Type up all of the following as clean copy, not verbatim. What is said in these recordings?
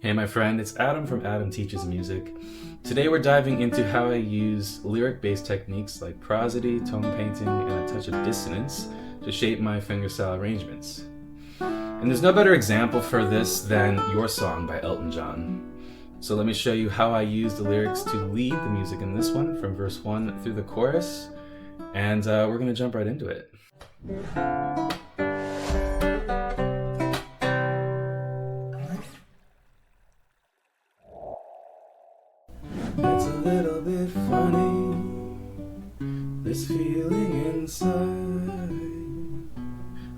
Hey my friend, it's Adam from Adam Teaches Music. Today we're diving into how I use lyric-based techniques like prosody, tone painting, and a touch of dissonance to shape my fingerstyle arrangements. And there's no better example for this than Your Song by Elton John. So let me show you how I use the lyrics to lead the music in this one from verse 1 through the chorus, and we're going to jump right into it. It's a little bit funny, this feeling inside.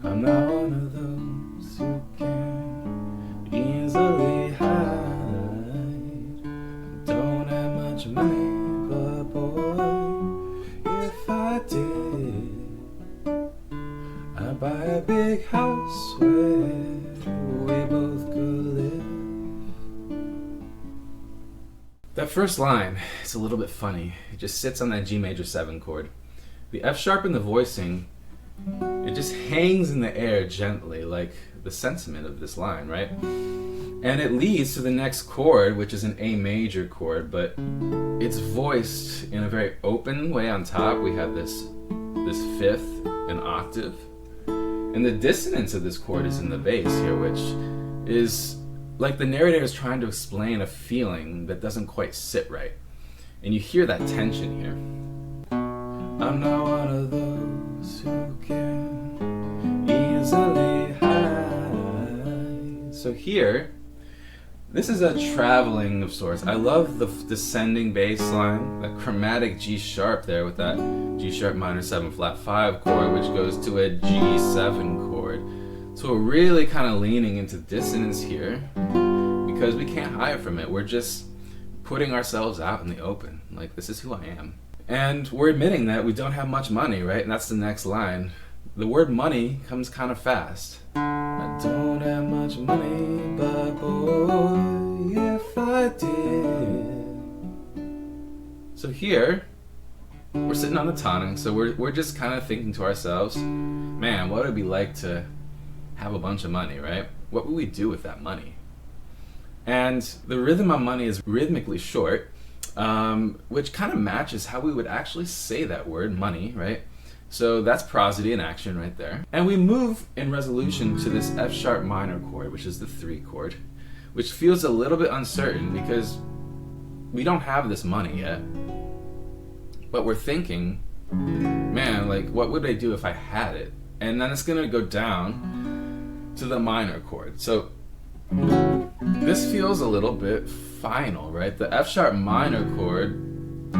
I'm not one of those who can easily hide. Don't have much money, but boy, if I did, I'd buy a big house where we both could live. That first line, it's a little bit funny. It just sits on that G major 7 chord. The F sharp in the voicing, it just hangs in the air gently, like the sentiment of this line, right? And it leads to the next chord, which is an A major chord, but it's voiced in a very open way on top. We have this fifth, an octave. And the dissonance of this chord is in the bass here, which is like the narrator is trying to explain a feeling that doesn't quite sit right. And you hear that tension here. I'm not one of those who can easily hide. So here, this is a traveling of sorts. I love the descending bass line, that chromatic G sharp there with that G sharp minor 7 flat 5 chord, which goes to a G7 chord. So we're really kind of leaning into dissonance here because we can't hide from it. We're just putting ourselves out in the open. Like, this is who I am. And we're admitting that we don't have much money, right? And that's the next line. The word money comes kind of fast. I don't have much money, but boy, if I did. So here, we're sitting on the tonic, so we're just kind of thinking to ourselves, man, what would it be like to have a bunch of money, right? What would we do with that money? And the rhythm on money is rhythmically short, which kind of matches how we would actually say that word, money, right? So that's prosody in action right there. And we move in resolution to this F sharp minor chord, which is the 3 chord, which feels a little bit uncertain because we don't have this money yet. But we're thinking, man, like, what would I do if I had it? And then it's gonna go down to the minor chord. So this feels a little bit final, right? The F sharp minor chord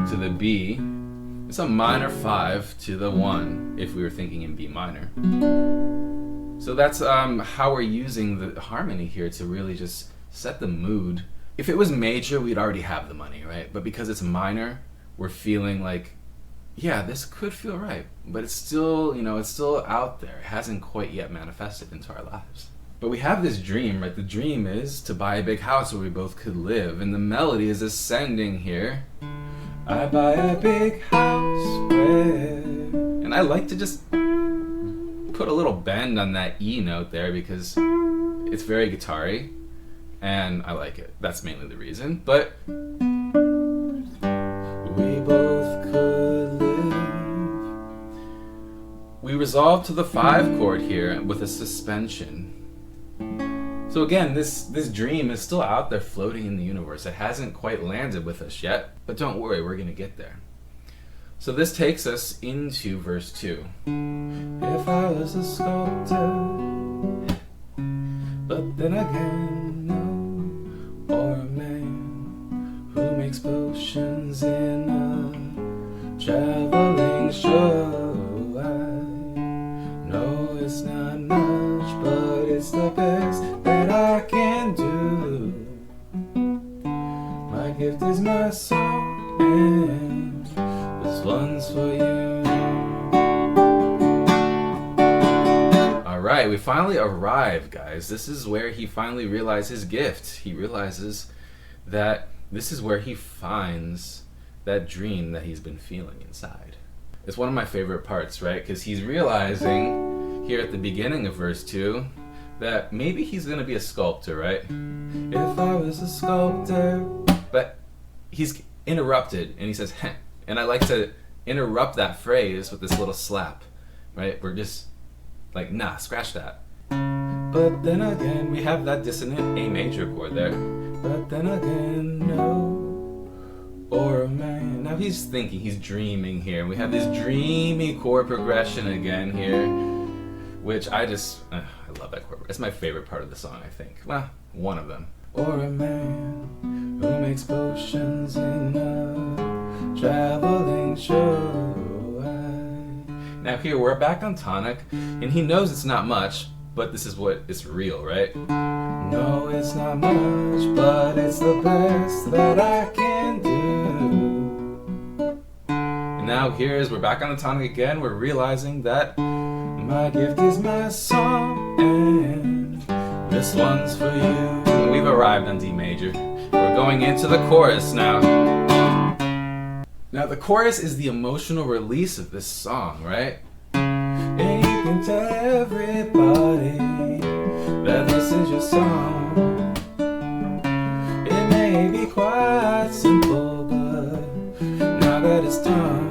to the B, it's a minor 5 to the 1 if we were thinking in B minor. So that's how we're using the harmony here to really just set the mood. If it was major, we'd already have the money, right? But because it's minor, we're feeling like, yeah, this could feel right, but it's still, it's still out there. It hasn't quite yet manifested into our lives. But we have this dream, right? The dream is to buy a big house where we both could live, and the melody is ascending here. I buy a big house where... And I like to just put a little bend on that E note there because it's very guitar-y, and I like it. That's mainly the reason. But we both could live. We resolve to the 5 chord here with a suspension. So again, this dream is still out there floating in the universe. It hasn't quite landed with us yet, but don't worry, we're going to get there. So this takes us into verse 2. If I was a sculptor, but then again, no, or a man who makes potions in a traveling show. No, it's not much, but it's the best that I can do. My gift is my song, and this one's for you. Alright, we finally arrived, guys. This is where he finally realized his gift. He realizes that this is where he finds that dream that he's been feeling inside. It's one of my favorite parts, right? Because he's realizing here at the beginning of verse 2 that maybe he's gonna be a sculptor, right? If I was a sculptor. But he's interrupted and he says, heh. And I like to interrupt that phrase with this little slap, right? We're just like, nah, scratch that. But then again, we have that dissonant A major chord there. But then again, no, or a man. Now he's thinking, he's dreaming here. We have this dreamy chord progression again here, which I love that chord. It's my favorite part of the song, I think. Well, one of them. Or a man who makes potions in a traveling show. Now here, we're back on tonic, and he knows it's not much, but this is what is real, right? No, it's not much, but it's the best that I can do. And now here's, we're back on the tonic again. We're realizing that my gift is my song, and this one's for you. We've arrived on D major. We're going into the chorus now. Now the chorus is the emotional release of this song, right? And you can tell everybody that this is your song. It may be quite simple, but now that it's done,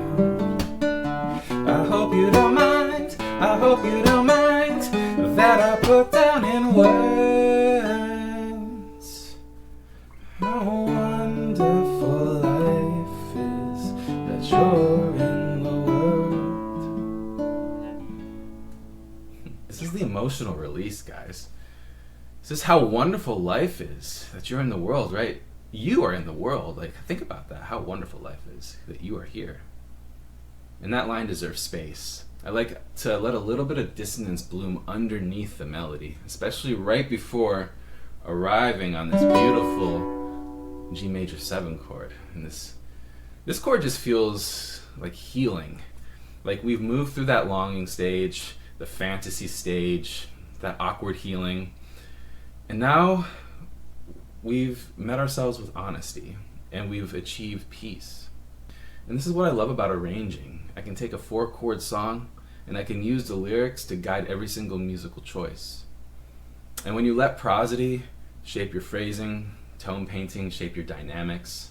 I hope you don't mind, I hope you don't mind that I put down in words how wonderful life is that you're in the world. This is the emotional release, guys. This is how wonderful life is that you're in the world, right? You are in the world. Like, think about that. How wonderful life is that you are here. And that line deserves space. I like to let a little bit of dissonance bloom underneath the melody, especially right before arriving on this beautiful G major 7 chord. And this chord just feels like healing. Like we've moved through that longing stage, the fantasy stage, that awkward healing. And now we've met ourselves with honesty and we've achieved peace. And this is what I love about arranging. I can take a 4-chord song and I can use the lyrics to guide every single musical choice. And when you let prosody shape your phrasing, tone painting shape your dynamics,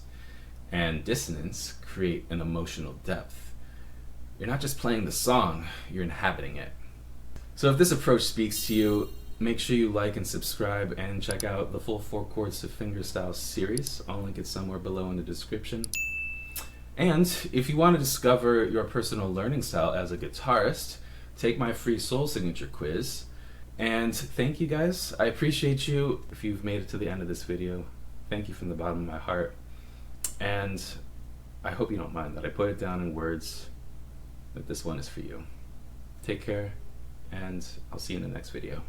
and dissonance create an emotional depth, you're not just playing the song, you're inhabiting it. So if this approach speaks to you, make sure you like and subscribe and check out the full 4 chords to Fingerstyle series. I'll link it somewhere below in the description. And if you want to discover your personal learning style as a guitarist, take my free soul signature quiz. And thank you guys. I appreciate you if you've made it to the end of this video. Thank you from the bottom of my heart. And I hope you don't mind that I put it down in words, that this one is for you. Take care, and I'll see you in the next video.